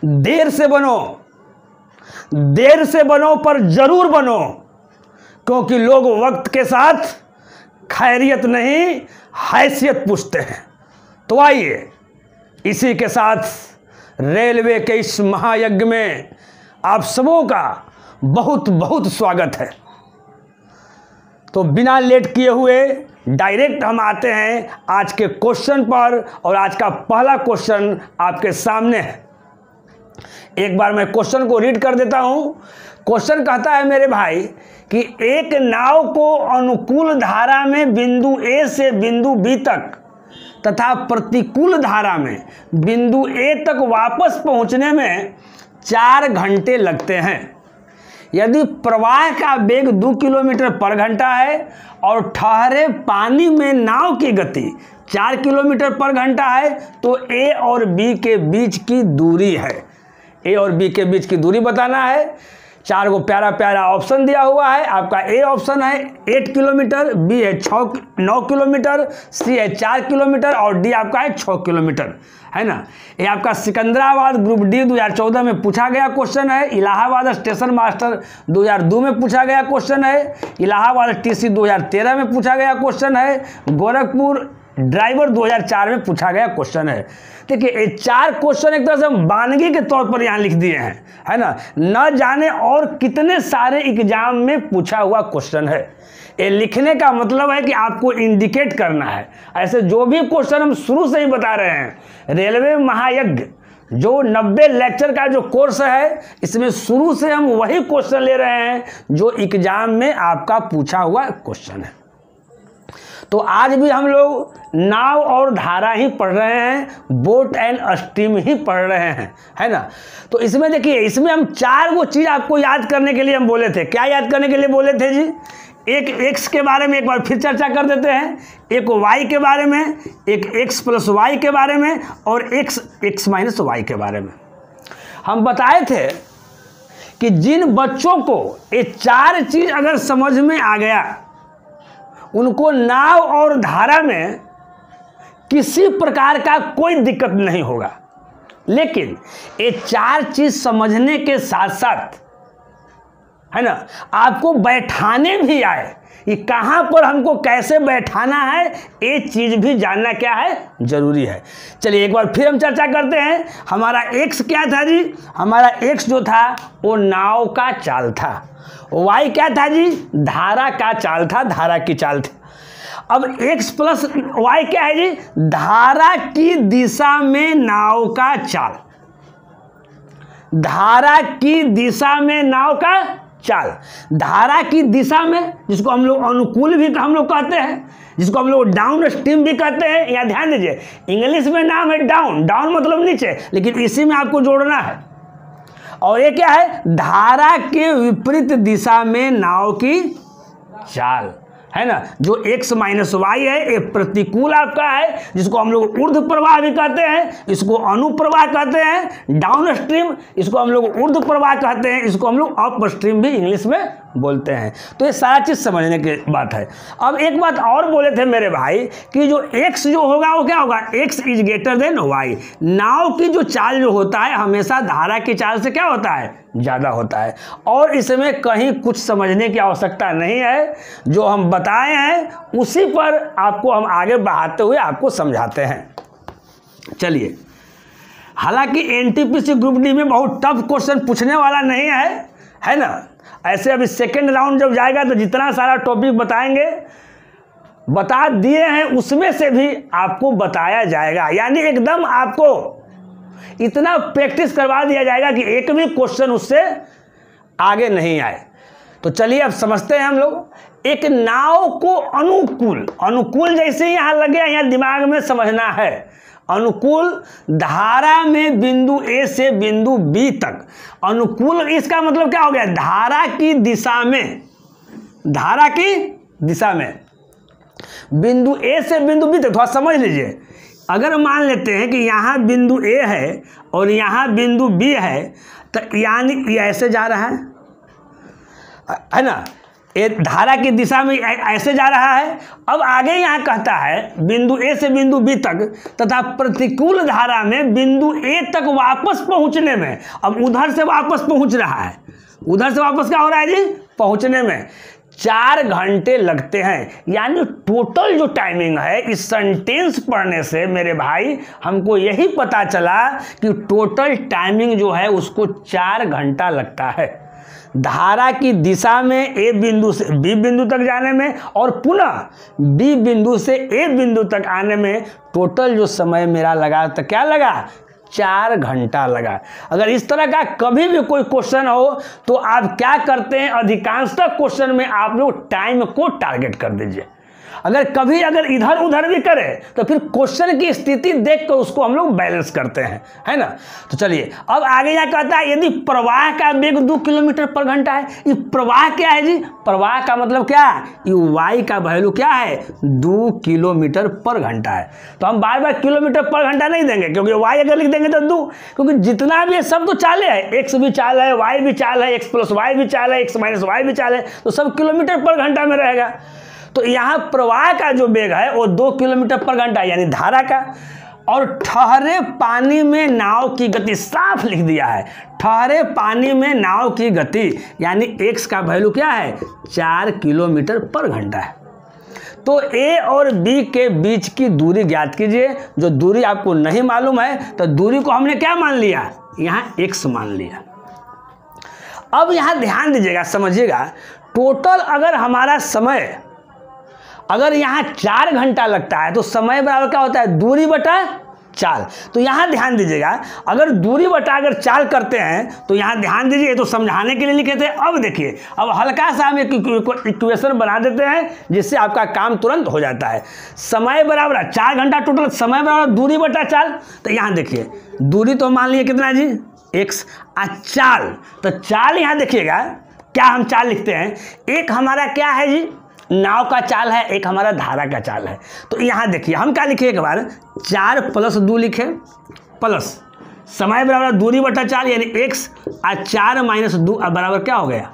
देर से बनो, देर से बनो पर जरूर बनो, क्योंकि लोग वक्त के साथ खैरियत नहीं हैसियत पूछते हैं। तो आइए इसी के साथ रेलवे के इस महायज्ञ में आप सबों का बहुत बहुत स्वागत है। तो बिना लेट किए हुए डायरेक्ट हम आते हैं आज के क्वेश्चन पर, और आज का पहला क्वेश्चन आपके सामने है। एक बार मैं क्वेश्चन को रीड कर देता हूं। क्वेश्चन कहता है मेरे भाई कि एक नाव को अनुकूल धारा में बिंदु ए से बिंदु बी तक तथा प्रतिकूल धारा में बिंदु ए तक वापस पहुंचने में 4 घंटे लगते हैं। यदि प्रवाह का वेग 2 किलोमीटर पर घंटा है और ठहरे पानी में नाव की गति 4 किलोमीटर पर घंटा है, तो ए और बी के बीच की दूरी है। ए और बी के बीच की दूरी बताना है। 4 को प्यारा प्यारा ऑप्शन दिया हुआ है। आपका ए ऑप्शन है 8 किलोमीटर, बी है 9 किलोमीटर, सी है 4 किलोमीटर और डी आपका है 6 किलोमीटर, है ना। ये आपका सिकंदराबाद ग्रुप डी 2014 में पूछा गया क्वेश्चन है। इलाहाबाद स्टेशन मास्टर 2002 में पूछा गया क्वेश्चन है। इलाहाबाद टीसी 2013 में पूछा गया क्वेश्चन है। गोरखपुर ड्राइवर 2004 में पूछा गया क्वेश्चन है। देखिए ये 4 क्वेश्चन एक तरह से हम वानगी के तौर पर यहाँ लिख दिए हैं, है ना। न जाने और कितने सारे एग्जाम में पूछा हुआ क्वेश्चन है। ये लिखने का मतलब है कि आपको इंडिकेट करना है। ऐसे जो भी क्वेश्चन हम शुरू से ही बता रहे हैं, रेलवे महायज्ञ जो 90 लेक्चर का जो कोर्स है, इसमें शुरू से हम वही क्वेश्चन ले रहे हैं जो एग्जाम में आपका पूछा हुआ क्वेश्चन है। तो आज भी हम लोग नाव और धारा ही पढ़ रहे हैं, बोट एंड स्टीम ही पढ़ रहे हैं, है ना। तो इसमें देखिए, इसमें हम 4 वो चीज़ आपको याद करने के लिए हम बोले थे। क्या याद करने के लिए बोले थे जी? एक एक्स के बारे में एक बार फिर चर्चा कर देते हैं, एक वाई के बारे में, एक एक्स प्लस वाई के बारे में और एक्स माइनस वाई के बारे में। हम बताए थे कि जिन बच्चों को ये 4 चीज़ अगर समझ में आ गया, उनको नाव और धारा में किसी प्रकार का कोई दिक्कत नहीं होगा। लेकिन ये 4 चीज समझने के साथ साथ, है ना, आपको बैठाने भी आए, ये कहाँ पर हमको कैसे बैठाना है, ये चीज भी जानना क्या है, जरूरी है। चलिए एक बार फिर हम चर्चा करते हैं। हमारा एक्स क्या था जी? हमारा एक्स जो था वो नाव का चाल था। वाई क्या था जी? धारा का चाल था, धारा की चाल थी। अब x प्लस वाई क्या है जी? धारा की दिशा में नाव का चाल, धारा की दिशा में नाव का चाल। धारा की दिशा में, जिसको हम लोग अनुकूल भी हम लोग कहते हैं, जिसको हम लोग डाउन स्ट्रीम भी कहते हैं। यहाँ ध्यान दीजिए, इंग्लिश में नाम है डाउन, डाउन मतलब नीचे, लेकिन इसी में आपको जोड़ना है। और ये क्या है? धारा के विपरीत दिशा में नाव की चाल, है ना। जो x माइनस वाई है ये प्रतिकूल आपका है, जिसको हम लोग ऊर्ध्व प्रवाह भी कहते हैं, इसको अनुप्रवाह कहते हैं। डाउन स्ट्रीम, इसको हम लोग ऊर्ध्व प्रवाह कहते हैं, इसको हम लोग अप स्ट्रीम भी इंग्लिश में बोलते हैं। तो ये सारा चीज समझने की बात है। अब एक बात और बोले थे मेरे भाई कि जो x जो होगा वो क्या होगा? x is greater than y। नाव की जो चाल जो होता है हमेशा धारा की चाल से क्या होता है? ज़्यादा होता है। और इसमें कहीं कुछ समझने की आवश्यकता नहीं है, जो हम बताए हैं उसी पर आपको हम आगे बढ़ाते हुए आपको समझाते हैं। चलिए, हालांकि एनटीपीसी ग्रुप डी में बहुत टफ क्वेश्चन पूछने वाला नहीं है ना। ऐसे अभी सेकेंड राउंड जब जाएगा तो जितना सारा टॉपिक बताएंगे, बता दिए हैं उसमें से भी आपको बताया जाएगा। यानी एकदम आपको इतना प्रैक्टिस करवा दिया जाएगा कि एक भी क्वेश्चन उससे आगे नहीं आए। तो चलिए अब समझते हैं हम लोग। एक नाव को अनुकूल, अनुकूल जैसे यहाँ लगे, यहाँ दिमाग में समझना है। अनुकूल धारा में बिंदु ए से बिंदु बी तक, अनुकूल इसका मतलब क्या हो गया? धारा की दिशा में, धारा की दिशा में बिंदु ए से बिंदु बी तक। थोड़ा समझ लीजिए, अगर मान लेते हैं कि यहाँ बिंदु ए है और यहाँ बिंदु बी है, तो यानी ये ऐसे जा रहा है ना, ये धारा की दिशा में ऐसे जा रहा है। अब आगे यहाँ कहता है बिंदु ए से बिंदु बी तक तथा प्रतिकूल धारा में बिंदु ए तक वापस पहुंचने में, अब उधर से वापस पहुंच रहा है, उधर से वापस क्या हो रहा है जी, पहुंचने में 4 घंटे लगते हैं। यानी टोटल जो टाइमिंग है इस सेंटेंस पढ़ने से मेरे भाई हमको यही पता चला कि टोटल टाइमिंग जो है उसको 4 घंटा लगता है धारा की दिशा में ए बिंदु से बी बिंदु तक जाने में और पुनः बी बिंदु से ए बिंदु तक आने में टोटल जो समय मेरा लगा तो क्या लगा, 4 घंटा लगा। अगर इस तरह का कभी भी कोई क्वेश्चन हो तो आप क्या करते हैं, अधिकांशतः क्वेश्चन में आप लोग टाइम को टारगेट कर दीजिए। अगर कभी अगर इधर उधर भी करे तो फिर क्वेश्चन की स्थिति देखकर उसको हम लोग बैलेंस करते हैं, है ना। तो चलिए अब आगे यहाँ कहता है यदि प्रवाह का वेग 2 किलोमीटर पर घंटा है। ये प्रवाह क्या है जी, प्रवाह का मतलब क्या है, ये वाई का वैल्यू क्या है, 2 किलोमीटर पर घंटा है। तो हम बार बार किलोमीटर पर घंटा नहीं देंगे क्योंकि वाई अगर लिख देंगे तो 2, क्योंकि जितना भी सब तो चाले है, एक्स भी चाल है, वाई भी चाल है, एक्स प्लस वाई भी चाल है, एक्स माइनस वाई भी चाल है, तो सब किलोमीटर पर घंटा में रहेगा। तो यहाँ प्रवाह का जो वेग है वो 2 किलोमीटर पर घंटा यानी धारा का, और ठहरे पानी में नाव की गति साफ लिख दिया है। ठहरे पानी में नाव की गति यानी x का वैल्यू क्या है, 4 किलोमीटर पर घंटा है। तो a और b के बीच की दूरी ज्ञात कीजिए। जो दूरी आपको नहीं मालूम है तो दूरी को हमने क्या मान लिया, यहाँ x मान लिया। अब यहाँ ध्यान दीजिएगा, समझिएगा, टोटल अगर हमारा समय अगर यहाँ 4 घंटा लगता है तो समय बराबर क्या होता है, दूरी बटा चाल। तो यहाँ ध्यान दीजिएगा, अगर दूरी बटा अगर चाल करते हैं तो यहाँ ध्यान दीजिए, तो समझाने के लिए लिखे थे। अब देखिए, अब हल्का सा हम एक इक्वेशन बना देते हैं जिससे आपका काम तुरंत हो जाता है। समय बराबर 4 घंटा टोटल, समय बराबर दूरी बटा चाल। तो यहाँ देखिए दूरी तो मान लिए कितना जी, x, चाल, तो चाल यहाँ देखिएगा क्या हम चाल लिखते हैं, एक हमारा क्या है जी, नाव का चाल है, एक हमारा धारा का चाल है। तो यहाँ देखिए हम क्या लिखे, एक बार 4 + 2 लिखे, प्लस समय बराबर दूरी बटा चाल यानी x, 4 - 2 बराबर क्या हो गया,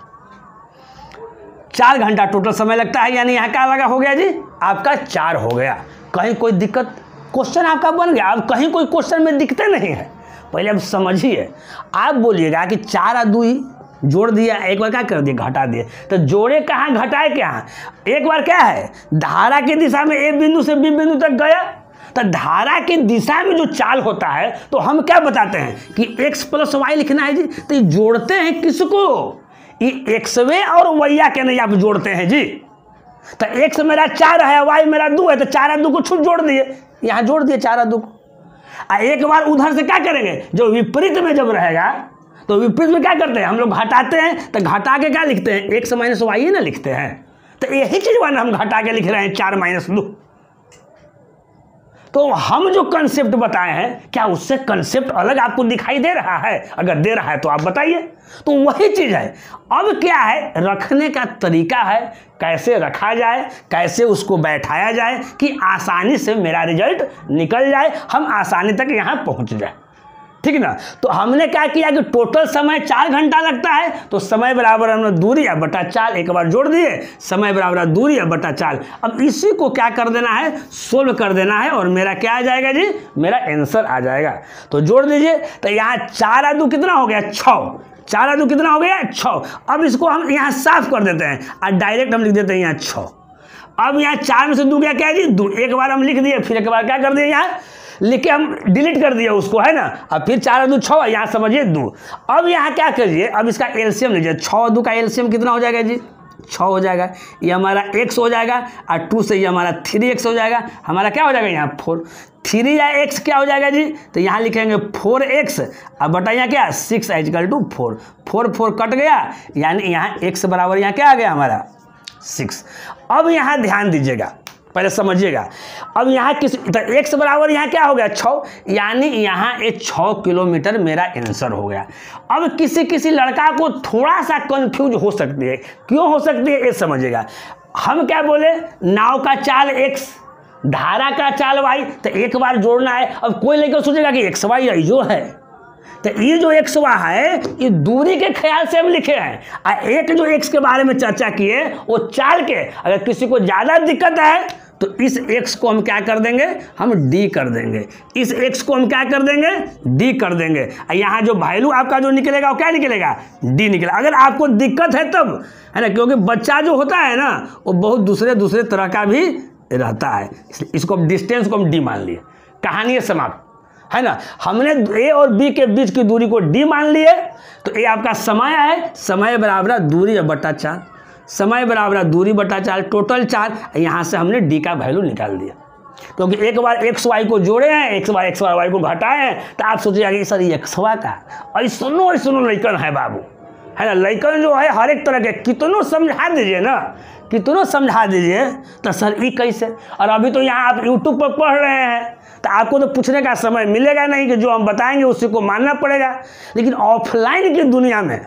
4 घंटा टोटल समय लगता है। यानी यहाँ क्या लगा हो गया जी, आपका 4 हो गया। कहीं कोई दिक्कत, क्वेश्चन आपका बन गया। अब कहीं कोई क्वेश्चन में दिक्कतें नहीं है, पहले अब समझिए। आप बोलिएगा कि 4 और 2 जोड़ दिया, एक बार क्या कर दिए, घटा दिए। तो जोड़े कहाँ, घटाए कहाँ, एक बार क्या है, धारा की दिशा में ए बिंदु से बी बिंदु तक गया। तो धारा की दिशा में जो चाल होता है तो हम क्या बताते हैं कि x + y लिखना है जी। तो ये जोड़ते हैं किसको, ये xवे और वैया के नहीं आप जोड़ते हैं जी। तो x मेरा 4 है, y मेरा 2 है, तो 4 और 2 को छूट जोड़ दिए, यहाँ जोड़ दिए 4 और 2 को। एक बार उधर से क्या करेंगे, जो विपरीत में जब रहेगा तो विपरीत में क्या करते हैं हम लोग, घटाते हैं। तो घटा के क्या लिखते हैं, x - y ना लिखते हैं। तो यही चीज हम घटा के लिख रहे हैं 4 - 2। तो हम जो कंसेप्ट बताए हैं क्या उससे कंसेप्ट अलग आपको दिखाई दे रहा है, अगर दे रहा है तो आप बताइए। तो वही चीज है। अब क्या है, रखने का तरीका है, कैसे रखा जाए, कैसे उसको बैठाया जाए कि आसानी से मेरा रिजल्ट निकल जाए, हम आसानी तक यहाँ पहुँच जाए, ठीक ना। तो हमने क्या किया कि टोटल समय 4 घंटा लगता है, तो समय बराबर हमने दूरी या बटा चाल एक बार जोड़ दिए, समय बराबर दूरी या बटा चाल। अब इसी को क्या कर देना है, सोल्व कर देना है, और मेरा क्या आ जाएगा जी, मेरा आंसर आ जाएगा। तो जोड़ दीजिए। तो यहाँ 4 और 2 कितना हो गया, 6, 4 और 2 कितना हो गया, 6। अब इसको हम यहाँ साफ कर देते हैं और डायरेक्ट हम लिख देते हैं यहाँ 6। अब यहाँ 4 में से 2 गया क्या है जी, 2। एक बार हम लिख दिए, फिर एक बार क्या कर दिए, यहाँ लिख के हम डिलीट कर दिया उसको, है ना। अब फिर 4 और 2 6, यहाँ समझिए 2। अब यहाँ क्या करिए, अब इसका एलसीएम लीजिए। 6 और 2 का एलसीएम कितना हो जाएगा जी, 6 हो जाएगा। ये हमारा x हो जाएगा और 2 से ये हमारा 3x हो जाएगा। हमारा क्या हो जाएगा यहाँ 4, 3 या x क्या हो जाएगा जी, तो यहाँ लिखेंगे 4x। अब बटा यहाँ क्या, 6 = 4, 4 4 कट गया, यानी यहाँ x बराबर यहाँ क्या आ गया हमारा 6। अब यहाँ ध्यान दीजिएगा, पहले समझिएगा। अब यहाँ किस, तो x बराबर यहाँ क्या हो गया 6, यानी यहाँ ये 6 किलोमीटर मेरा आंसर हो गया। अब किसी किसी लड़का को थोड़ा सा कंफ्यूज हो सकती है, क्यों हो सकती है ये समझिएगा। हम क्या बोले, नाव का चाल x, धारा का चाल y, तो एक बार जोड़ना है। अब कोई लेकर सोचेगा कि x y जो है, तो ये जो एक्स वाई है ये दूरी के ख्याल से हम लिखे हैं। एक जो एक्स के बारे में चर्चा किए वो चाल के, अगर किसी को ज़्यादा दिक्कत है तो इस x को हम क्या कर देंगे, हम d कर देंगे। इस x को हम क्या कर देंगे, d कर देंगे। यहाँ जो वैल्यू आपका जो निकलेगा वो क्या निकलेगा, d निकलेगा। अगर आपको दिक्कत है तब, है ना, क्योंकि बच्चा जो होता है ना वो बहुत दूसरे तरह का भी रहता है, इसलिए इसको डिस्टेंस को हम d मान लिए। कहानी है समाप्त, है ना। हमने a और b के बीच की दूरी को d मान लिए, तो a आपका समय है, समय बराबर दूरी बटा 4, समय बराबर दूरी बटा 4, टोटल 4। यहाँ से हमने d का वैल्यू निकाल दिया, क्योंकि एक बार एक्स वाई को जोड़े हैं, एक्स वाई को घटाए हैं, तो आप सोचिएगा कि सर एक्स वाई का ऐसनो लइकन है बाबू, है ना। लइकन जो है हर एक तरह के, कितनों समझा दीजिए ना, कितनों समझा दीजिए तो सर ये कैसे। और अभी तो यहाँ आप यूट्यूब पर पढ़ रहे हैं तो आपको तो पूछने का समय मिलेगा नहीं, कि जो हम बताएंगे उसी को मानना पड़ेगा। लेकिन ऑफलाइन की दुनिया में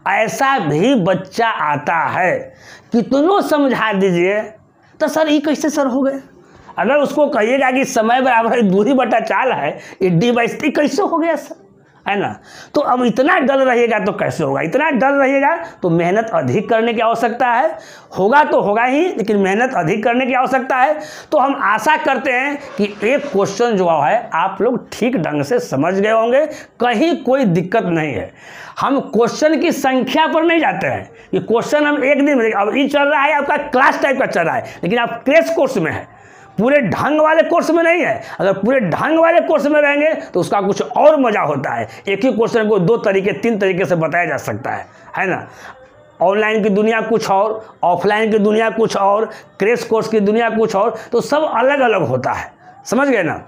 ऐसा भी बच्चा आता है, कितनों समझा दीजिए तो सर ये कैसे सर हो गए। अगर उसको कहिएगा कि समय बराबर दूरी बटा 4 है, ये d/3 कैसे हो गया सर, है ना। तो अब इतना डर रहिएगा तो कैसे होगा, इतना डर रहिएगा तो मेहनत अधिक करने की आवश्यकता है। होगा तो होगा ही, लेकिन मेहनत अधिक करने की आवश्यकता है। तो हम आशा करते हैं कि एक क्वेश्चन जो है आप लोग ठीक ढंग से समझ गए होंगे, कहीं कोई दिक्कत नहीं है। हम क्वेश्चन की संख्या पर नहीं जाते हैं, ये क्वेश्चन हम एक दिन में, अब ये चल रहा है आपका क्लास टाइप का चल रहा है, लेकिन आप क्रैश कोर्स में है, पूरे ढंग वाले कोर्स में नहीं है। अगर पूरे ढंग वाले कोर्स में रहेंगे तो उसका कुछ और मजा होता है। एक ही क्वेश्चन को 2 तरीके 3 तरीके से बताया जा सकता है ना। ऑनलाइन की दुनिया कुछ और, ऑफलाइन की दुनिया कुछ और, क्रैश कोर्स की दुनिया कुछ और, तो सब अलग अलग होता है, समझ गए ना।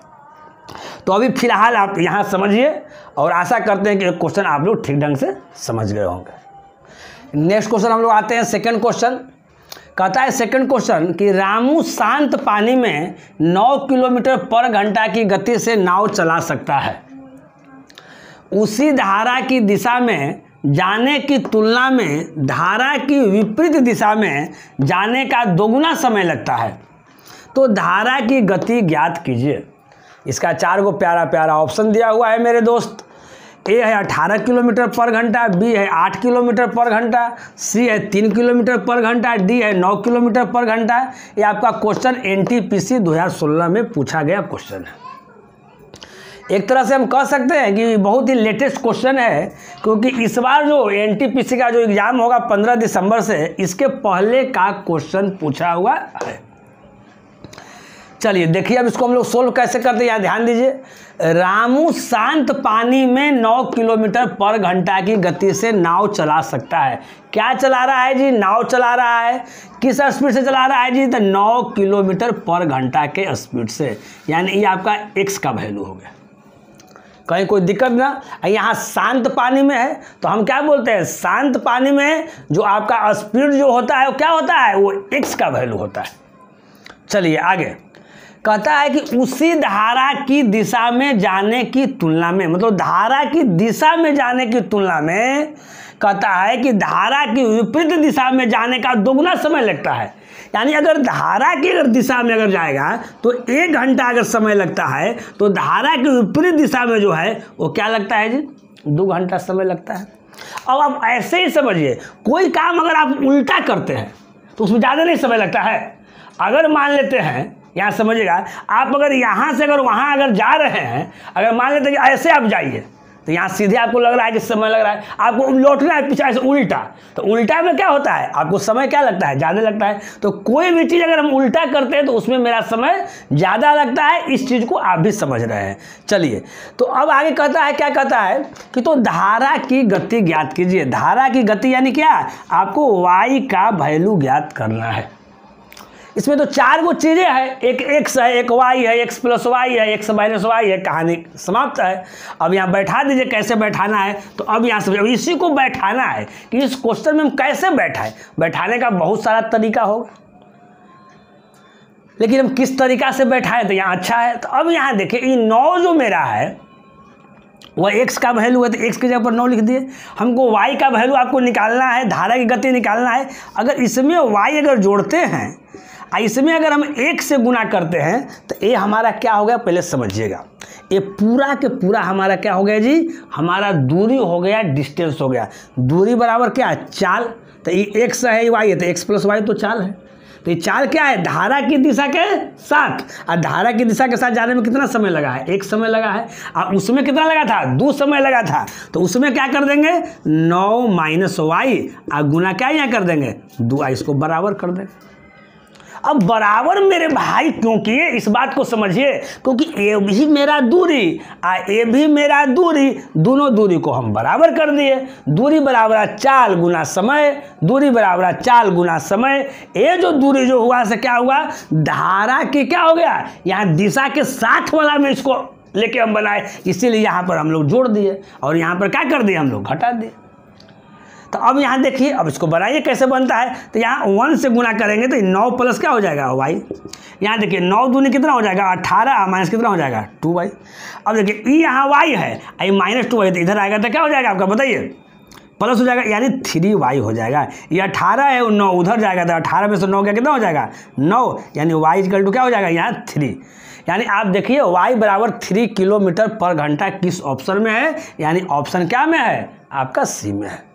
तो अभी फिलहाल आप यहाँ समझिए, और आशा करते हैं कि क्वेश्चन आप लोग ठीक ढंग से समझ गए होंगे। नेक्स्ट क्वेश्चन हम लोग आते हैं, सेकंड क्वेश्चन। कहता है सेकंड क्वेश्चन कि रामू शांत पानी में 9 किलोमीटर पर घंटा की गति से नाव चला सकता है। उसी धारा की दिशा में जाने की तुलना में धारा की विपरीत दिशा में जाने का दोगुना समय लगता है, तो धारा की गति ज्ञात कीजिए। इसका 4 गो प्यारा प्यारा ऑप्शन दिया हुआ है मेरे दोस्त। ए है 18 किलोमीटर पर घंटा, बी है 8 किलोमीटर पर घंटा, सी है 3 किलोमीटर पर घंटा, डी है 9 किलोमीटर पर घंटा। ये आपका क्वेश्चन NTPC 2016 में पूछा गया क्वेश्चन है। एक तरह से हम कह सकते हैं कि बहुत ही लेटेस्ट क्वेश्चन है, क्योंकि इस बार जो NTPC का जो एग्ज़ाम होगा 15 दिसंबर से, इसके पहले का क्वेश्चन पूछा हुआ है। चलिए देखिए अब इसको हम लोग सोल्व कैसे करते हैं, यहाँ ध्यान दीजिए। रामू शांत पानी में 9 किलोमीटर पर घंटा की गति से नाव चला सकता है। क्या चला रहा है जी, नाव चला रहा है। किस स्पीड से चला रहा है जी, तो 9 किलोमीटर पर घंटा के स्पीड से, यानी ये आपका x का वैल्यू हो गया। कहीं कोई दिक्कत ना। यहाँ शांत पानी में है तो हम क्या बोलते हैं, शांत पानी में जो आपका स्पीड जो होता है वो क्या होता है, वो x का वैल्यू होता है। चलिए आगे कहता है कि उसी धारा की दिशा में जाने की तुलना में, मतलब धारा की दिशा में जाने की तुलना में कहता है कि धारा की विपरीत दिशा में जाने का दोगुना समय लगता है। यानी अगर धारा की दिशा में अगर जाएगा तो 1 घंटा अगर समय लगता है, तो धारा की विपरीत दिशा में जो है वो क्या लगता है जी, 2 घंटा समय लगता है। अब आप ऐसे ही समझिए, कोई काम अगर आप उल्टा करते हैं तो उसमें ज़्यादा नहीं समय लगता है। अगर मान लेते हैं, यहाँ समझिएगा, आप अगर यहाँ से अगर वहाँ अगर जा रहे हैं, अगर मान लेते हैं कि ऐसे आप जाइए, तो यहाँ सीधे आपको लग रहा है कि समय लग रहा है, आपको लौटना है पीछे से उल्टा, तो उल्टा में क्या होता है, आपको समय क्या लगता है, ज़्यादा लगता है। तो कोई भी चीज़ अगर हम उल्टा करते हैं तो उसमें मेरा समय ज़्यादा लगता है। इस चीज़ को आप भी समझ रहे हैं। चलिए तो अब आगे कहता है, क्या कहता है कि तो धारा की गति ज्ञात कीजिए। धारा की गति यानी क्या, आपको y का वैल्यू ज्ञात करना है। इसमें तो 4 गो चीज़ें हैं, एक x है, एक y है, x + y है, x - y है। कहानी समाप्त है। अब यहाँ बैठा दीजिए, कैसे बैठाना है। तो अब यहाँ से इसी को बैठाना है कि इस क्वेश्चन में हम कैसे बैठाएं। बैठाने का बहुत सारा तरीका होगा, लेकिन हम किस तरीका से बैठाएं तो यहाँ अच्छा है। तो अब यहाँ देखिए, ये 9 जो मेरा है वह x का वैल्यू है, तो x की जगह पर 9 लिख दिए। हमको y का वैल्यू आपको निकालना है, धारा की गति निकालना है। अगर इसमें y अगर जोड़ते हैं, इसमें अगर हम 1 से गुना करते हैं तो ये हमारा क्या हो गया, पहले समझिएगा। ये पूरा के पूरा हमारा क्या हो गया जी, हमारा दूरी हो गया, डिस्टेंस हो गया। दूरी बराबर क्या, चाल। तो ये x है, y है, तो x प्लस वाई तो चाल है। तो ये चाल क्या है, धारा की दिशा के साथ। और धारा की दिशा के साथ जाने में कितना समय लगा है, 1 समय लगा है। और उसमें कितना लगा था, 2 समय लगा था। तो उसमें क्या कर देंगे, 9 माइनस वाई और गुना क्या यहाँ कर देंगे, 2 इसको बराबर कर देंगे। अब बराबर मेरे भाई क्यों किए, इस बात को समझिए, क्योंकि ये भी मेरा दूरी और ये भी मेरा दूरी, दोनों दूरी को हम बराबर कर दिए। दूरी बराबर चाल गुना समय, दूरी बराबर चाल गुना समय। ये जो दूरी जो हुआ से क्या हुआ, धारा की क्या हो गया, यहाँ दिशा के साथ वाला में इसको लेके हम बनाए, इसीलिए यहाँ पर हम लोग जोड़ दिए और यहाँ पर क्या कर दिए, हम लोग घटा दिए। तो अब यहाँ देखिए, अब इसको बनाइए कैसे बनता है। तो यहाँ 1 से गुना करेंगे तो 9 प्लस क्या हो जाएगा, वाई। यहाँ देखिए 9 दूनी कितना हो जाएगा, 18 माइनस कितना हो जाएगा, 2 वाई। अब देखिए यहाँ वाई है, ये माइनस 2 वाई, तो इधर आएगा तो क्या हो जाएगा आपका, बताइए, प्लस हो जाएगा, यानी 3 वाई हो जाएगा। ये 18 है, 9 उधर जाएगा, तो 18 में से 9 क्या कितना हो जाएगा, 9, यानी वाई इक्वल टू क्या हो जाएगा, यहाँ 3। यानी आप देखिए y बराबर 3 किलोमीटर पर घंटा किस ऑप्शन में है, यानी ऑप्शन क्या में है, आपका सी में है।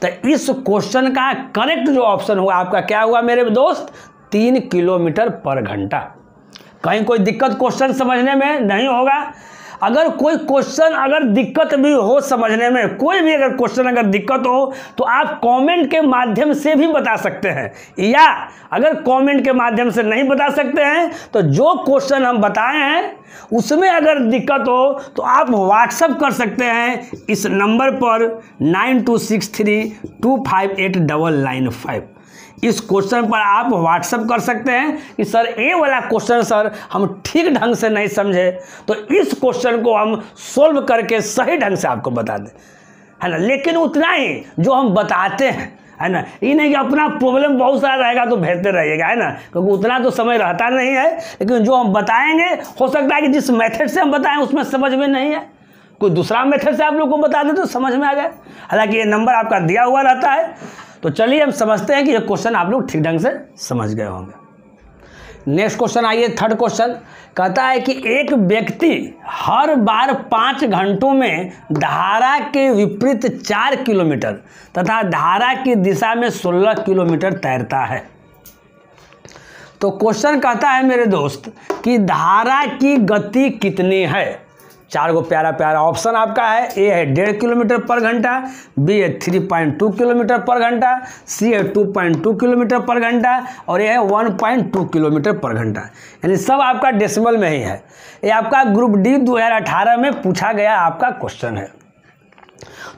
तो इस क्वेश्चन का करेक्ट जो ऑप्शन हुआ आपका क्या हुआ मेरे दोस्त, 3 किलोमीटर पर घंटा। कहीं कोई दिक्कत क्वेश्चन समझने में नहीं होगा। अगर कोई क्वेश्चन अगर दिक्कत भी हो समझने में, कोई भी अगर क्वेश्चन अगर दिक्कत हो तो आप कमेंट के माध्यम से भी बता सकते हैं, या अगर कमेंट के माध्यम से नहीं बता सकते हैं तो जो क्वेश्चन हम बताए हैं उसमें अगर दिक्कत हो तो आप व्हाट्सएप कर सकते हैं इस नंबर पर 9263258995। इस क्वेश्चन पर आप व्हाट्सएप कर सकते हैं कि सर ये वाला क्वेश्चन सर हम ठीक ढंग से नहीं समझे, तो इस क्वेश्चन को हम सोल्व करके सही ढंग से आपको बता दें, है ना। लेकिन उतना ही जो हम बताते हैं, है ना, ये नहीं कि अपना प्रॉब्लम बहुत सारा रहेगा तो भेजते रहिएगा, है ना, क्योंकि उतना तो समय रहता नहीं है। लेकिन जो हम बताएंगे हो सकता है कि जिस मेथड से हम बताएं उसमें समझ में नहीं है, कोई दूसरा मेथड से आप लोग को बता दें तो समझ में आ जाए। हालांकि ये नंबर आपका दिया हुआ रहता है। तो चलिए हम समझते हैं कि ये क्वेश्चन आप लोग ठीक ढंग से समझ गए होंगे। नेक्स्ट क्वेश्चन आइए, थर्ड क्वेश्चन कहता है कि एक व्यक्ति हर बार 5 घंटों में धारा के विपरीत 4 किलोमीटर तथा धारा की दिशा में 16 किलोमीटर तैरता है। तो क्वेश्चन कहता है मेरे दोस्त कि धारा की गति कितनी है। 4 गो प्यारा प्यारा ऑप्शन आपका है। ए है 1.5 किलोमीटर पर घंटा, बी है 3.2 किलोमीटर पर घंटा, सी है 2.2 किलोमीटर पर घंटा और ये है 1.2 किलोमीटर पर घंटा। यानी सब आपका डेसिमल में ही है। ये आपका ग्रुप डी 2018 में पूछा गया आपका क्वेश्चन है।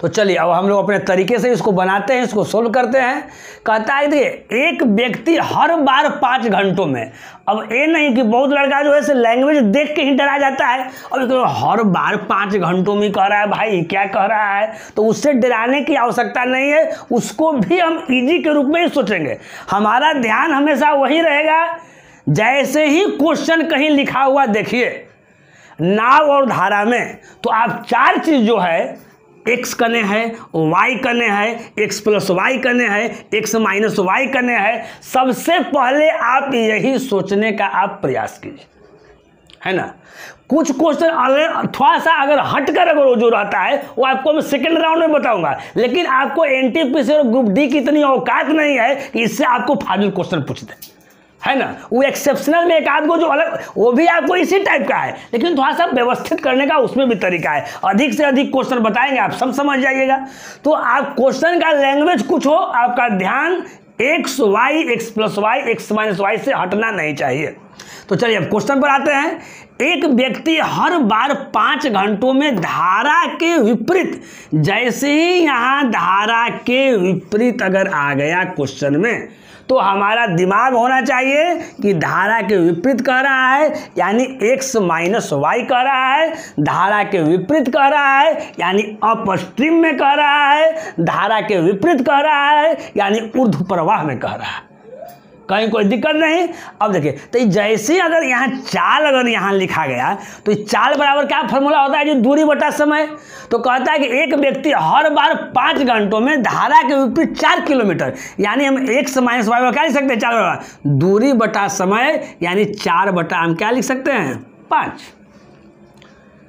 तो चलिए अब हम लोग अपने तरीके से इसको बनाते हैं, इसको सोल्व करते हैं। कहता है देखिए एक व्यक्ति हर बार 5 घंटों में, अब ये नहीं कि बहुत लड़का जो है लैंग्वेज देख के ही डरा जाता है, अब तो हर बार 5 घंटों में कह रहा है, भाई क्या कह रहा है, तो उससे डराने की आवश्यकता नहीं है। उसको भी हम इजी के रूप में ही सोचेंगे। हमारा ध्यान हमेशा वही रहेगा, जैसे ही क्वेश्चन कहीं लिखा हुआ देखिए नाव और धारा में, तो आप 4 चीज जो है x कने है, y कने है, x प्लस वाई कने है, x माइनस वाई कने है। सबसे पहले आप यही सोचने का आप प्रयास कीजिए, है ना। कुछ क्वेश्चन अगर थोड़ा सा अगर हटकर अगर वो जो रहता है वो आपको मैं सेकंड राउंड में बताऊंगा, लेकिन आपको एनटीपीसी और ग्रुप डी की इतनी औकात नहीं है कि इससे आपको फाजिल क्वेश्चन पूछ दे, है ना। वो एक्सेप्शनल में एक आध को जो अलग, वो भी आपको इसी टाइप का है, लेकिन थोड़ा सा व्यवस्थित करने का उसमें भी तरीका है। अधिक से अधिक क्वेश्चन बताएंगे, आप सब समझ जाइएगा। तो आप क्वेश्चन का लैंग्वेज कुछ हो, आपका ध्यान x y, x plus y, x minus y से हटना नहीं चाहिए। तो चलिए अब क्वेश्चन पर आते हैं। एक व्यक्ति हर बार 5 घंटों में धारा के विपरीत, जैसे ही यहाँ धारा के विपरीत अगर आ गया क्वेश्चन में, तो हमारा दिमाग होना चाहिए कि धारा के विपरीत कह रहा है यानी x माइनस वाई कह रहा है, धारा के विपरीत कह रहा है यानी अपस्ट्रीम में कह रहा है, धारा के विपरीत कह रहा है यानी ऊर्ध्व प्रवाह में कह रहा है। कहीं कोई दिक्कत नहीं। अब देखिए, तो जैसे अगर यहाँ चाल अगर यहाँ लिखा गया तो चाल बराबर क्या फॉर्मूला होता है जी, दूरी बटा समय। तो कहता है कि एक व्यक्ति हर बार 5 घंटों में धारा के विपरीत 4 किलोमीटर, यानी हम x माइनस वाई क्या लिख सकते हैं, 4 बराबर दूरी बटा समय, यानी 4 बटा हम क्या लिख सकते हैं, 5।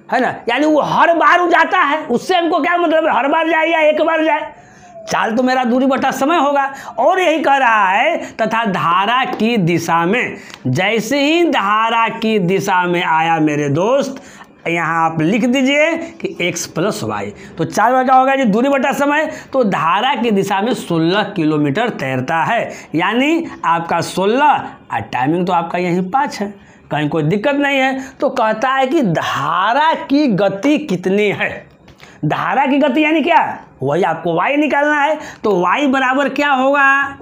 है ना, यानी वो हर बार जाता है, उससे हमको क्या मतलब है, हर बार जाए या एक बार जाए, चाल तो मेरा दूरी बटा समय होगा। और यही कह रहा है तथा धारा की दिशा में, जैसे ही धारा की दिशा में आया मेरे दोस्त, यहाँ आप लिख दीजिए कि x + y, तो 4 बार क्या होगा जी, दूरी बटा समय, तो धारा की दिशा में 16 किलोमीटर तैरता है, यानी आपका 16 और टाइमिंग तो आपका यही 5 है, कहीं कोई दिक्कत नहीं है। तो कहता है कि धारा की गति कितनी है, धारा की गति यानी क्या, वही आपको y निकालना है। तो y बराबर क्या होगा,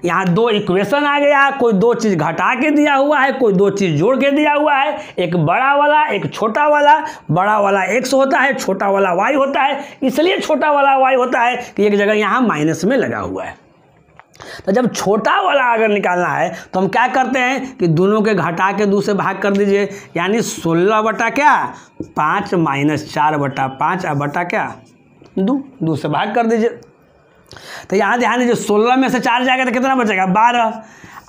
यहाँ 2 इक्वेशन आ गया, कोई 2 चीज़ घटा के दिया हुआ है, कोई 2 चीज़ जोड़ के दिया हुआ है, एक बड़ा वाला एक छोटा वाला, बड़ा वाला x होता है, छोटा वाला y होता है, इसलिए छोटा वाला y होता है कि एक जगह यहाँ माइनस में लगा हुआ है। तो जब छोटा वाला अगर निकालना है तो हम क्या करते हैं कि दोनों के घटा के 2 से भाग कर दीजिए, यानी 16 बटा क्या 5 - 4 बटा 5 और बटा क्या 2 से भाग कर दीजिए। तो यहाँ ध्यान दीजिए 16 में से 4 जाएगा तो कितना बचेगा 12,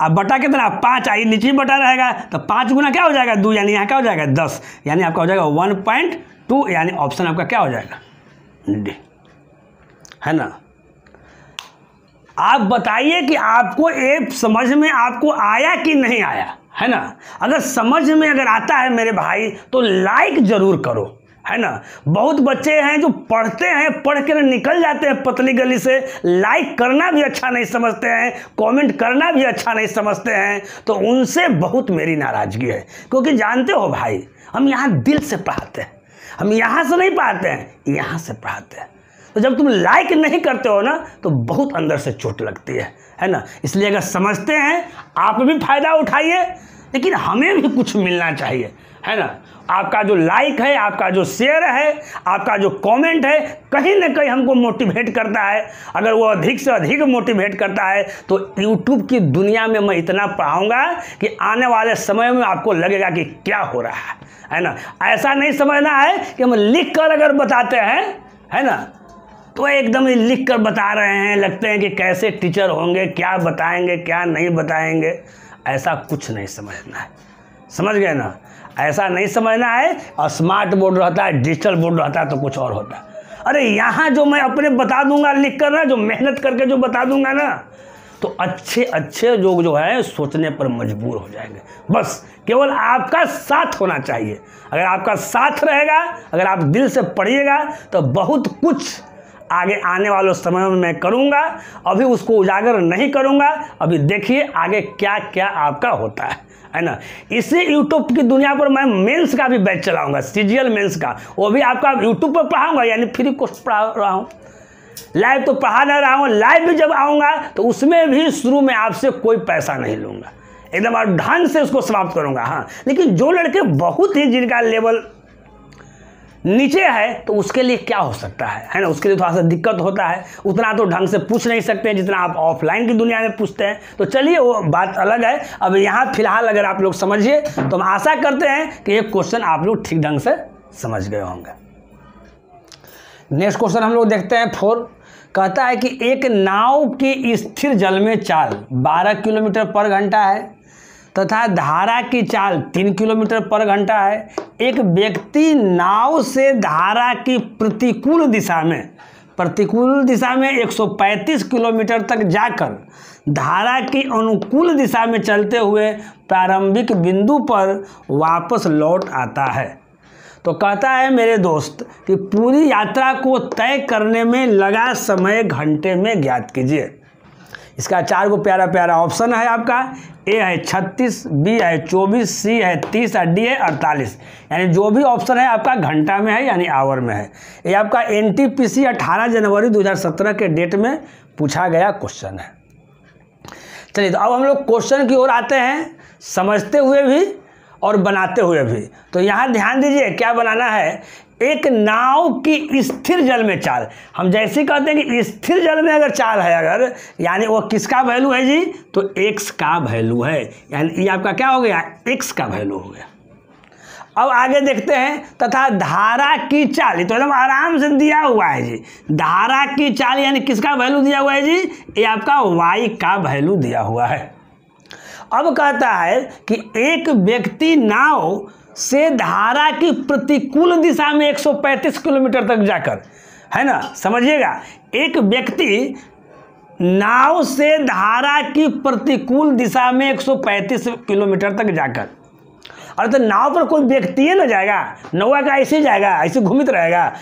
अब बटा कितना 5, आई नीचे बटा रहेगा, तो 5 गुना क्या हो जाएगा 2, यानी यहाँ क्या हो जाएगा 10, यानी आपका हो जाएगा 1.2, यानी ऑप्शन आपका क्या हो जाएगा डी, है ना। आप बताइए कि आपको ये समझ में आपको आया कि नहीं आया, है ना। अगर समझ में अगर आता है मेरे भाई तो लाइक जरूर करो, है ना। बहुत बच्चे हैं जो पढ़ते हैं, पढ़ कर निकल जाते हैं पतली गली से, लाइक करना भी अच्छा नहीं समझते हैं, कमेंट करना भी अच्छा नहीं समझते हैं, तो उनसे बहुत मेरी नाराज़गी है। क्योंकि जानते हो भाई, हम यहाँ दिल से पढ़ाते हैं, हम यहाँ से नहीं पढ़ाते हैं, यहाँ से पढ़ाते हैं। तो जब तुम लाइक नहीं करते हो ना तो बहुत अंदर से चोट लगती है ना। इसलिए अगर समझते हैं आप भी फ़ायदा उठाइए, लेकिन हमें भी कुछ मिलना चाहिए, है ना। आपका जो लाइक है, आपका जो शेयर है, आपका जो कमेंट है, कहीं ना कहीं हमको मोटिवेट करता है। अगर वो अधिक से अधिक मोटिवेट करता है तो यूट्यूब की दुनिया में मैं इतना पढ़ाऊँगा कि आने वाले समय में आपको लगेगा कि क्या हो रहा है ना। ऐसा नहीं समझना है कि हम लिख कर अगर बताते हैं, है ना, तो एकदम लिख कर बता रहे हैं, लगते हैं कि कैसे टीचर होंगे, क्या बताएंगे क्या नहीं बताएंगे। ऐसा कुछ नहीं समझना है, समझ गए ना। ऐसा नहीं समझना है। और स्मार्ट बोर्ड रहता है, डिजिटल बोर्ड रहता है तो कुछ और होता है। अरे यहाँ जो मैं अपने बता दूंगा लिख कर ना, जो मेहनत करके जो बता दूंगा ना, तो अच्छे अच्छे लोग जो है सोचने पर मजबूर हो जाएंगे। बस केवल आपका साथ होना चाहिए। अगर आपका साथ रहेगा, अगर आप दिल से पढ़िएगा तो बहुत कुछ आगे आने वाले समय में मैं करूंगा। अभी उसको उजागर नहीं करूंगा, अभी देखिए आगे क्या क्या आपका होता है ना। इसी यूट्यूब की दुनिया पर मैं मेंस का भी बैच चलाऊंगा, सीजीएल मेंस का, वो भी आपका यूट्यूब पर पढ़ाऊंगा, यानी फ्री कोर्स पढ़ा रहा हूँ। लाइव तो पढ़ा नहीं रहा हूँ, लाइव भी जब आऊँगा तो उसमें भी शुरू में आपसे कोई पैसा नहीं लूँगा, एकदम और ढंग से उसको समाप्त करूँगा। हाँ, लेकिन जो लड़के बहुत ही जिनका लेवल नीचे है तो उसके लिए क्या हो सकता है ना, उसके लिए थोड़ा सा दिक्कत होता है, उतना तो ढंग से पूछ नहीं सकते जितना आप ऑफलाइन की दुनिया में पूछते हैं। तो चलिए वो बात अलग है। अब यहाँ फिलहाल अगर आप लोग समझिए तो हम आशा करते हैं कि ये क्वेश्चन आप लोग ठीक ढंग से समझ गए होंगे। नेक्स्ट क्वेश्चन हम लोग देखते हैं 4। कहता है कि एक नाव की स्थिर जल में चाल 12 किलोमीटर पर घंटा है तथा धारा की चाल 3 किलोमीटर पर घंटा है। एक व्यक्ति नाव से धारा की प्रतिकूल दिशा में 135 किलोमीटर तक जाकर धारा की अनुकूल दिशा में चलते हुए प्रारंभिक बिंदु पर वापस लौट आता है। तो कहता है मेरे दोस्त कि पूरी यात्रा को तय करने में लगा समय घंटे में ज्ञात कीजिए। इसका 4 को प्यारा प्यारा ऑप्शन है आपका। ए है 36, बी है 24, सी है 30 और डी है 48। यानी जो भी ऑप्शन है आपका घंटा में है, यानी आवर में है। ये आपका एनटीपीसी 18 जनवरी 2017 के डेट में पूछा गया क्वेश्चन है। चलिए तो अब हम लोग क्वेश्चन की ओर आते हैं, समझते हुए भी और बनाते हुए भी। तो यहाँ ध्यान दीजिए क्या बनाना है। एक नाव की स्थिर जल में चाल, हम जैसे कहते हैं कि स्थिर जल में अगर चाल है अगर, यानी वो किसका वैल्यू है जी, तो x का वैल्यू है, यानी ये आपका क्या हो गया, x का वैल्यू हो गया। अब आगे देखते हैं, तथा धारा की चाल, तो एकदम आराम से दिया हुआ है जी। धारा की चाल यानी किसका वैल्यू दिया हुआ है जी, ये आपका y का वैल्यू दिया हुआ है। अब कहता है कि एक व्यक्ति नाव से धारा की प्रतिकूल दिशा में 135 किलोमीटर तक जाकर, है ना, समझिएगा, एक व्यक्ति नाव से धारा की प्रतिकूल दिशा में 135 किलोमीटर तक जाकर, और तो नाव पर कोई व्यक्ति न जाएगा, नौवा का ऐसे जाएगा, ऐसे घूमित रहेगा।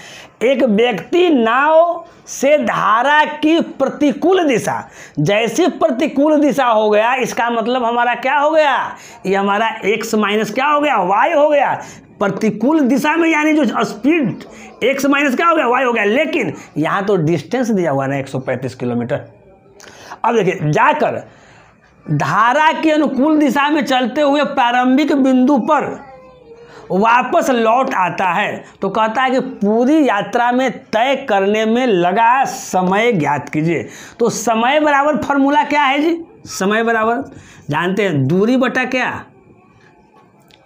एक व्यक्ति नाव से धारा की प्रतिकूल दिशा, जैसे प्रतिकूल दिशा हो गया, इसका मतलब हमारा क्या हो गया, ये हमारा x माइनस क्या हो गया, y हो गया। प्रतिकूल दिशा में यानी जो स्पीड x माइनस क्या हो गया, y हो गया। लेकिन यहाँ तो डिस्टेंस दिया हुआ ना 135 किलोमीटर। अब देखिए, जाकर धारा के अनुकूल दिशा में चलते हुए प्रारंभिक बिंदु पर वापस लौट आता है, तो कहता है कि पूरी यात्रा में तय करने में लगा समय ज्ञात कीजिए। तो समय बराबर फॉर्मूला क्या है जी, समय बराबर जानते हैं, दूरी बटा क्या,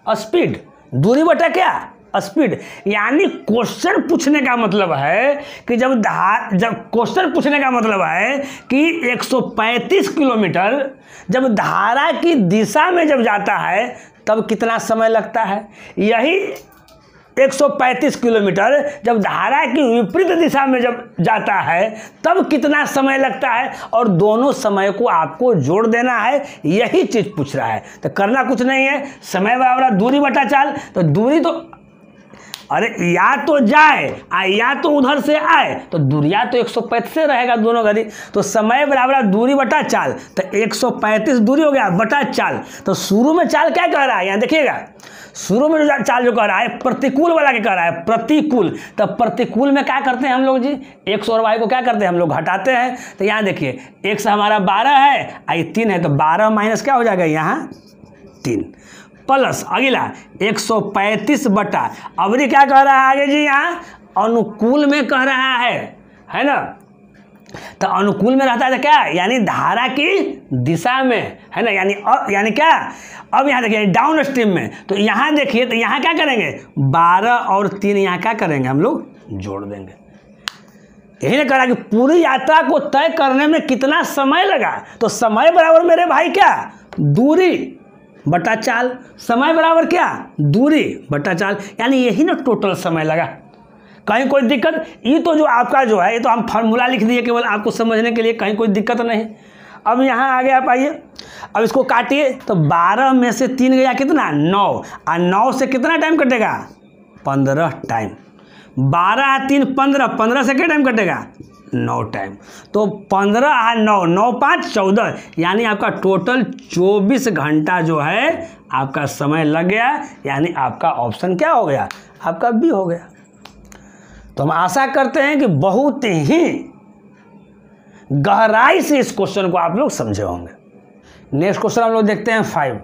स्पीड, दूरी बटा क्या, स्पीड। यानी क्वेश्चन पूछने का मतलब है कि जब क्वेश्चन पूछने का मतलब है कि 135 किलोमीटर जब धारा की दिशा में जब जाता है तब कितना समय लगता है। यही 135 किलोमीटर जब धारा की विपरीत दिशा में जब जाता है तब कितना समय लगता है, और दोनों समय को आपको जोड़ देना है, यही चीज पूछ रहा है। तो करना कुछ नहीं है, समय बराबर दूरी बटा चाल। तो दूरी तो अरे या तो जाए या तो उधर से आए, तो दूरिया तो 135 से रहेगा दोनों घड़ी। तो समय बराबर दूरी बटा चाल, तो 135 दूरी हो गया बटा चाल। तो शुरू में चाल क्या कह रहा है, यहाँ देखिएगा, शुरू में जो चाल जो कह रहा है प्रतिकूल वाला क्या कह रहा है, प्रतिकूल। तो प्रतिकूल में क्या करते हैं हम लोग जी, x और y को क्या करते हैं हम लोग, घटाते हैं। तो यहाँ देखिए, x हमारा 12 है, ये 3 है, तो 12 माइनस क्या हो जाएगा यहाँ 3, प्लस अगला 135 बटा, अवधि क्या कह रहा है आगे जी, यहाँ अनुकूल में कह रहा है ना। तो अनुकूल में रहता है तो क्या, यानी धारा की दिशा में, है ना, यानी क्या, अब यहाँ देखिए डाउन स्ट्रीम में। तो यहाँ देखिए, तो यहाँ क्या करेंगे, 12 और 3 यहाँ क्या करेंगे हम लोग, जोड़ देंगे। यही ने कहा कि पूरी यात्रा को तय करने में कितना समय लगा। तो समय बराबर मेरे भाई क्या, दूरी बटा चाल। समय बराबर क्या, दूरी बटा चाल, यानी यही ना टोटल समय लगा। कहीं कोई दिक्कत, ये तो जो आपका जो है, ये तो हम फार्मूला लिख दिए केवल आपको समझने के लिए, कहीं कोई दिक्कत नहीं। अब यहाँ आगे आप आइए, अब इसको काटिए। तो 12 में से 3 गया कितना, 9, और 9 से कितना टाइम कटेगा, 15 टाइम। 12 और 3 15, 15 से क्या टाइम कटेगा, 9 टाइम। तो 15 और 9, 9 5 14, यानी आपका टोटल 24 घंटा जो है आपका समय लग गया। यानी आपका ऑप्शन क्या हो गया, आपका बी हो गया। तो हम आशा करते हैं कि बहुत ही गहराई से इस क्वेश्चन को आप लोग समझे होंगे। नेक्स्ट क्वेश्चन हम लोग देखते हैं 5।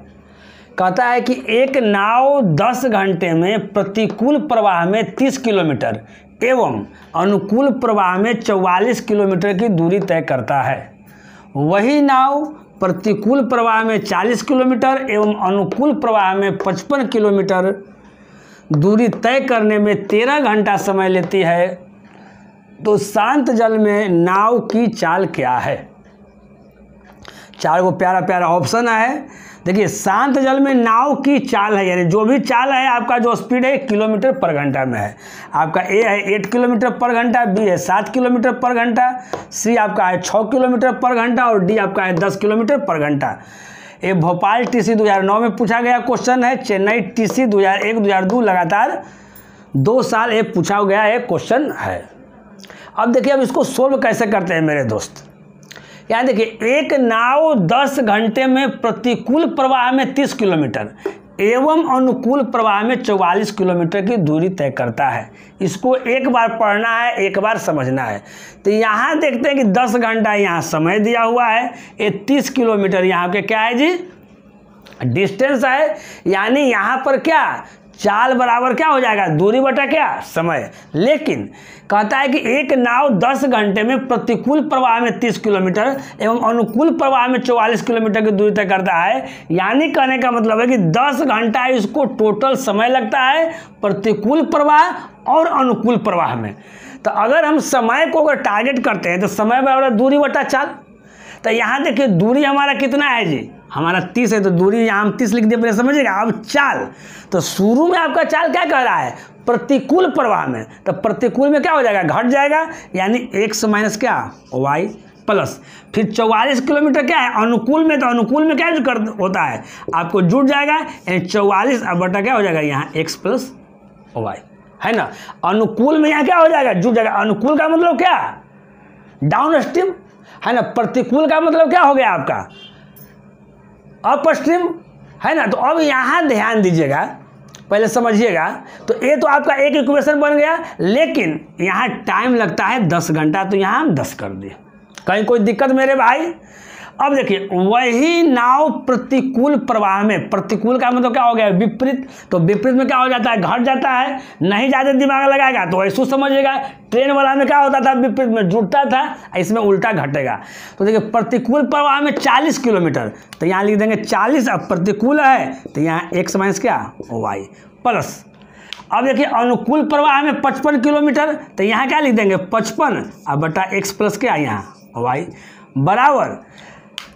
कहता है कि एक नाव 10 घंटे में प्रतिकूल प्रवाह में 30 किलोमीटर एवं अनुकूल प्रवाह में 44 किलोमीटर की दूरी तय करता है। वही नाव प्रतिकूल प्रवाह में 40 किलोमीटर एवं अनुकूल प्रवाह में 55 किलोमीटर दूरी तय करने में 13 घंटा समय लेती है। तो शांत जल में नाव की चाल क्या है। 4 को प्यारा प्यारा ऑप्शन है। देखिए, शांत जल में नाव की चाल है, यानी जो भी चाल है आपका जो स्पीड है किलोमीटर पर घंटा में है। आपका ए है 8 किलोमीटर पर घंटा, बी है 7 किलोमीटर पर घंटा, सी आपका है 6 किलोमीटर पर घंटा और डी आपका है 10 किलोमीटर पर घंटा। ये भोपाल टीसी 2009 में पूछा गया क्वेश्चन है। चेन्नई टीसी 2001-2002 लगातार 2 साल ये पूछा गया एक क्वेश्चन है। अब देखिए, अब इसको सोल्व कैसे करते हैं मेरे दोस्त। यहाँ देखिए, एक नाव 10 घंटे में प्रतिकूल प्रवाह में 30 किलोमीटर एवं अनुकूल प्रवाह में 44 किलोमीटर की दूरी तय करता है। इसको एक बार पढ़ना है, एक बार समझना है। तो यहाँ देखते हैं कि 10 घंटा यहाँ समय दिया हुआ है, ये 30 किलोमीटर यहाँ पे क्या है जी, डिस्टेंस है। यानी यहाँ पर क्या, चाल बराबर क्या हो जाएगा, दूरी बटा क्या, समय। लेकिन कहता है कि एक नाव 10 घंटे में प्रतिकूल प्रवाह में 30 किलोमीटर एवं अनुकूल प्रवाह में 44 किलोमीटर की दूरी तय करता है। यानी कहने का मतलब है कि 10 घंटा इसको टोटल समय लगता है प्रतिकूल प्रवाह और अनुकूल प्रवाह में। तो अगर हम समय को अगर टारगेट करते हैं तो समय बराबर दूरी बटा चाल। तो यहाँ देखिए, दूरी हमारा कितना है जी, हमारा 30 है तो दूरी यहाँ हम 30 लिख दिए, पहले समझिएगा। अब चाल, तो शुरू में आपका चाल क्या कह रहा है, प्रतिकूल प्रवाह में, तो प्रतिकूल में क्या हो जाएगा, घट जाएगा, यानी x माइनस क्या, y प्लस, फिर 44 किलोमीटर क्या है अनुकूल में, तो अनुकूल में क्या होता है आपको जुड़ जाएगा, यानी 44 अब बटा क्या हो जाएगा यहाँ x प्लस y, है ना। अनुकूल में यहाँ क्या हो जाएगा, जुड़ जाएगा। अनुकूल का मतलब क्या, डाउन स्ट्रीम, है ना। प्रतिकूल का मतलब क्या हो गया आपका, अप स्ट्रीम, है ना। तो अब यहाँ ध्यान दीजिएगा, पहले समझिएगा। तो ये तो आपका एक इक्वेशन बन गया, लेकिन यहाँ टाइम लगता है 10 घंटा, तो यहाँ हम 10 कर दिए। कहीं कोई दिक्कत मेरे भाई। अब देखिए, वही नाव प्रतिकूल प्रवाह में, प्रतिकूल का मतलब क्या हो गया, विपरीत, तो विपरीत में क्या हो जाता है, घट जाता है। नहीं ज़्यादा दिमाग लगाएगा तो ऐसा समझिएगा, ट्रेन वाला में क्या होता था, विपरीत में जुड़ता था, इसमें उल्टा घटेगा। तो देखिए, प्रतिकूल प्रवाह में 40 किलोमीटर, तो यहाँ लिख देंगे 40, अब प्रतिकूल है तो यहाँ x माइनस क्या, y प्लस। अब देखिए, अनुकूल प्रवाह में 55 किलोमीटर, तो यहाँ क्या लिख देंगे 55, अब बटा x प्लस क्या यहाँ y बराबर,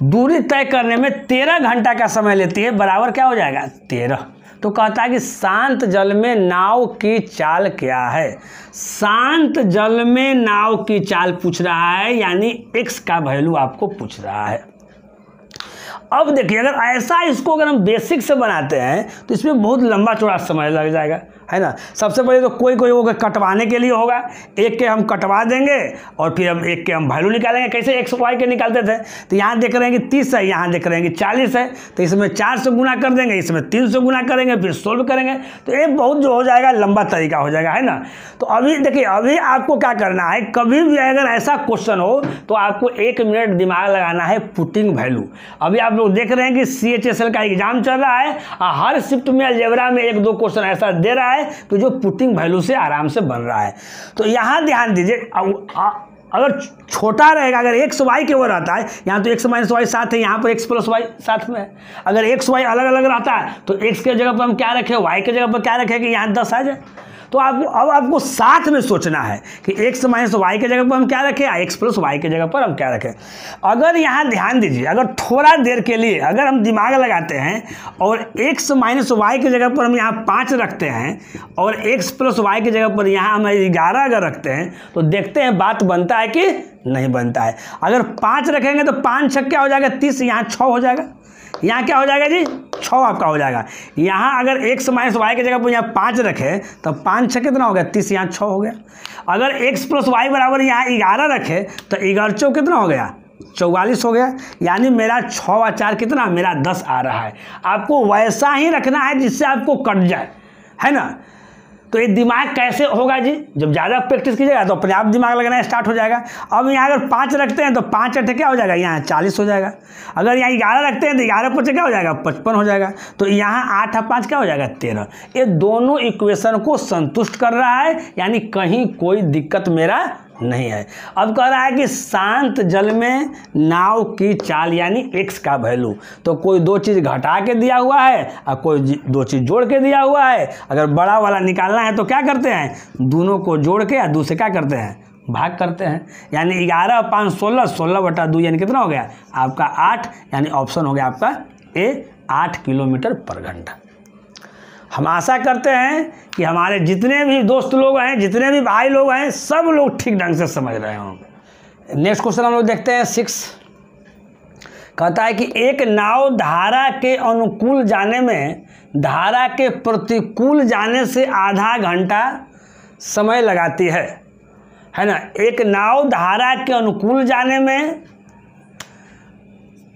दूरी तय करने में 13 घंटा का समय लेती है, बराबर क्या हो जाएगा 13। तो कहता है कि शांत जल में नाव की चाल क्या है, शांत जल में नाव की चाल पूछ रहा है, यानी x का वैल्यू आपको पूछ रहा है। अब देखिए, अगर ऐसा इसको अगर हम बेसिक से बनाते हैं तो इसमें बहुत लंबा चौड़ा समय लग जाएगा, है ना। सबसे पहले तो कोई होगा कटवाने के लिए होगा, एक के हम कटवा देंगे और फिर हम एक के हम वैल्यू निकालेंगे। कैसे x y के निकालते थे, तो यहाँ देख रहे हैं कि 30 है, यहाँ देख रहे हैं कि 40 है, तो इसमें 4 से गुना कर देंगे, इसमें 3 से गुना करेंगे, फिर सोल्व करेंगे, तो ये बहुत जो हो जाएगा लंबा तरीका हो जाएगा, है ना। तो अभी देखिए, अभी आपको क्या करना है, कभी भी अगर ऐसा क्वेश्चन हो तो आपको 1 मिनट दिमाग लगाना है, पुटिंग वैल्यू। अभी आप लोग देख रहे हैं कि CHSL का एग्जाम चल रहा है, हर शिफ्ट में अलजेब्रा में 1-2 क्वेश्चन ऐसा दे रहा है तो जो पुटिंग वैल्यू से आराम से बन रहा है। तो यहाँ ध्यान दीजिए, अगर छोटा रहेगा, अगर x y के वो रहता है, यहाँ तो x माइनस वाई साथ है, यहाँ पर x प्लस वाई साथ में है। अगर x y अलग अलग रहता है तो x के जगह पर हम क्या रखें, y के जगह पर क्या रखें कि यहाँ 10 आ जाए। तो अब आपको साथ में सोचना है कि x माइनस वाई के जगह पर हम क्या रखें, x प्लस वाई के जगह पर हम क्या रखें। अगर यहाँ ध्यान दीजिए, अगर थोड़ा देर के लिए अगर हम दिमाग लगाते हैं और x माइनस वाई की जगह पर हम यहाँ 5 रखते हैं और x प्लस वाई की जगह पर यहाँ हम 11 अगर रखते हैं, तो देखते हैं बात बनता है कि नहीं बनता है। अगर 5 रखेंगे तो 5 छक्के क्या हो जाएगा 30, यहाँ 6 हो जाएगा, यहाँ क्या हो जाएगा जी 6 आपका हो जाएगा। यहाँ अगर x माइनस वाई की जगह पर यहाँ 5 रखे तो 5 छः कितना हो गया 30, यहाँ 6 हो गया। अगर x प्लस वाई बराबर यहाँ 11 रखे तो 11 कितना हो गया 44 हो गया, यानी मेरा 6 और 4 कितना, मेरा 10 आ रहा है। आपको वैसा ही रखना है जिससे आपको कट जाए, है ना। तो ये दिमाग कैसे होगा जी, जब ज़्यादा प्रैक्टिस कीजिएगा तो अपने आप दिमाग लगना स्टार्ट हो जाएगा। अब यहाँ अगर 5 रखते हैं तो 5 8 क्या हो जाएगा, यहाँ 40 हो जाएगा। अगर यहाँ 11 रखते हैं तो 11 5 क्या हो जाएगा 55 हो जाएगा। तो यहाँ 8 और 5 क्या हो जाएगा 13। ये दोनों इक्वेशन को संतुष्ट कर रहा है, यानी कहीं कोई दिक्कत मेरा नहीं है। अब कह रहा है कि शांत जल में नाव की चाल यानी x का वैल्यू, तो कोई 2 चीज़ घटा के दिया हुआ है और कोई 2 चीज़ जोड़ के दिया हुआ है। अगर बड़ा वाला निकालना है तो क्या करते हैं, दोनों को जोड़ के या दूसरे क्या करते हैं, भाग करते हैं। यानी 11 और 5 16, 16/2 यानी कितना हो गया आपका 8, यानी ऑप्शन हो गया आपका ए 8 किलोमीटर पर घंटा। हम आशा करते हैं कि हमारे जितने भी दोस्त लोग हैं, जितने भी भाई लोग हैं, सब लोग ठीक ढंग से समझ रहे होंगे। नेक्स्ट क्वेश्चन हम लोग देखते हैं 6। कहता है कि एक नाव धारा के अनुकूल जाने में धारा के प्रतिकूल जाने से आधा घंटा समय लगाती है ना। एक नाव धारा के अनुकूल जाने में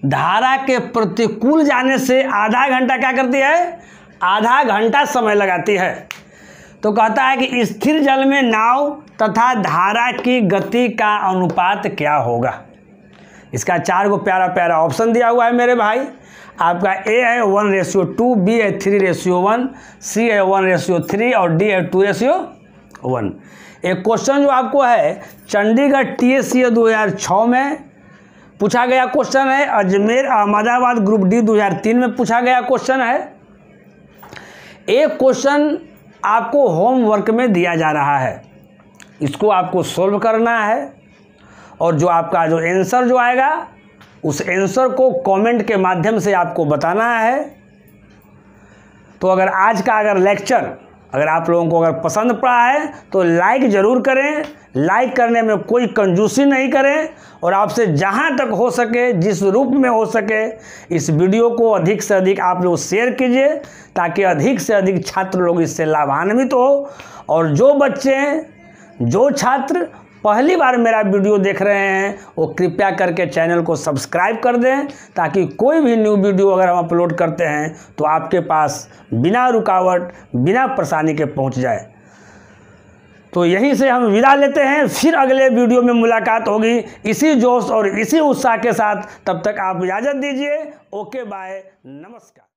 धारा के प्रतिकूल जाने से आधा घंटा क्या करती है, आधा घंटा समय लगाती है। तो कहता है कि स्थिर जल में नाव तथा धारा की गति का अनुपात क्या होगा। इसका 4 को प्यारा प्यारा ऑप्शन दिया हुआ है मेरे भाई। आपका ए है 1:2, बी है 3:1, सी है 1:3 और डी है 2:1। एक क्वेश्चन जो आपको है चंडीगढ़ TSCA 2006 में पूछा गया क्वेश्चन है, अजमेर अहमदाबाद ग्रुप डी 2003 में पूछा गया क्वेश्चन है। एक क्वेश्चन आपको होमवर्क में दिया जा रहा है, इसको आपको सोल्व करना है और जो आपका जो आंसर जो आएगा उस आंसर को कमेंट के माध्यम से आपको बताना है। तो अगर आज का लेक्चर अगर आप लोगों को अगर पसंद पड़ा है तो लाइक ज़रूर करें। लाइक करने में कोई कंजूसी नहीं करें और आपसे जहां तक हो सके, जिस रूप में हो सके, इस वीडियो को अधिक से अधिक आप लोग शेयर कीजिए ताकि अधिक से अधिक छात्र लोग इससे लाभान्वित हो। और जो बच्चे, जो छात्र पहली बार मेरा वीडियो देख रहे हैं वो कृपया करके चैनल को सब्सक्राइब कर दें ताकि कोई भी न्यू वीडियो अगर हम अपलोड करते हैं तो आपके पास बिना रुकावट, बिना परेशानी के पहुंच जाए। तो यहीं से हम विदा लेते हैं, फिर अगले वीडियो में मुलाकात होगी इसी जोश और इसी उत्साह के साथ। तब तक आप इजाज़त दीजिए। ओके, बाय, नमस्कार।